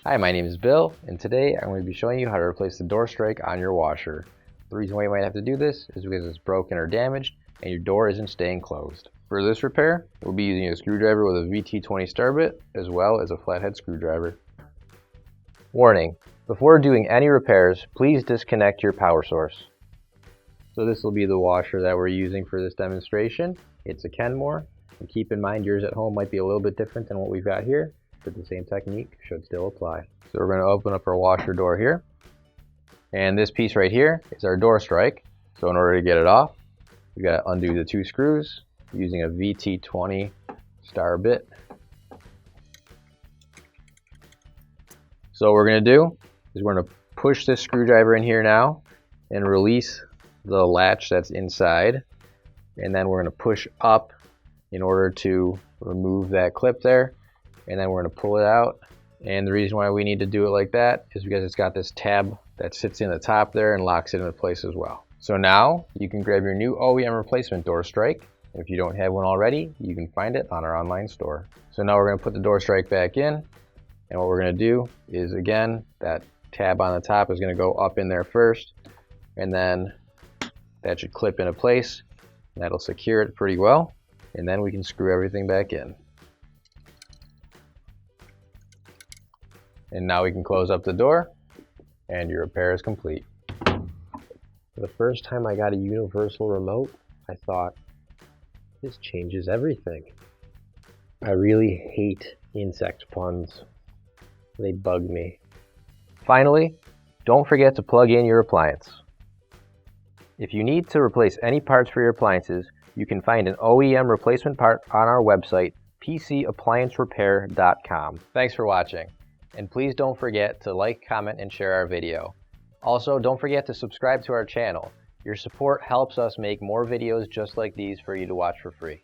Hi, my name is Bill, and today I'm going to be showing you how to replace the door strike on your washer. The reason why you might have to do this is because it's broken or damaged and your door isn't staying closed. For this repair, we'll be using a screwdriver with a VT20 star bit as well as a flathead screwdriver. Warning: before doing any repairs, please disconnect your power source. So this will be the washer that we're using for this demonstration. It's a Kenmore, and keep in mind yours at home might be a little bit different than what we've got here, but the same technique should still apply. So we're going to open up our washer door here, and this piece right here is our door strike. So in order to get it off, we got to undo the two screws using a VT20 star bit. So what we're going to do is we're going to push this screwdriver in here now and release the latch that's inside, and then we're going to push up in order to remove that clip there, and then we're going to pull it out. And the reason why we need to do it like that is because it's got this tab that sits in the top there and locks it into place as well. So now you can grab your new OEM replacement door strike. If you don't have one already, you can find it on our online store. So now we're going to put the door strike back in, and what we're going to do is, again, that tab on the top is going to go up in there first, and then that should clip into place. That'll secure it pretty well, and then we can screw everything back in. And now we can close up the door, and your repair is complete. The first time I got a universal remote, I thought, this changes everything. I really hate insect puns. They bug me. Finally, don't forget to plug in your appliance. If you need to replace any parts for your appliances, you can find an OEM replacement part on our website, PCApplianceRepair.com. Thanks for watching. And please don't forget to like, comment, and share our video. Also, don't forget to subscribe to our channel. Your support helps us make more videos just like these for you to watch for free.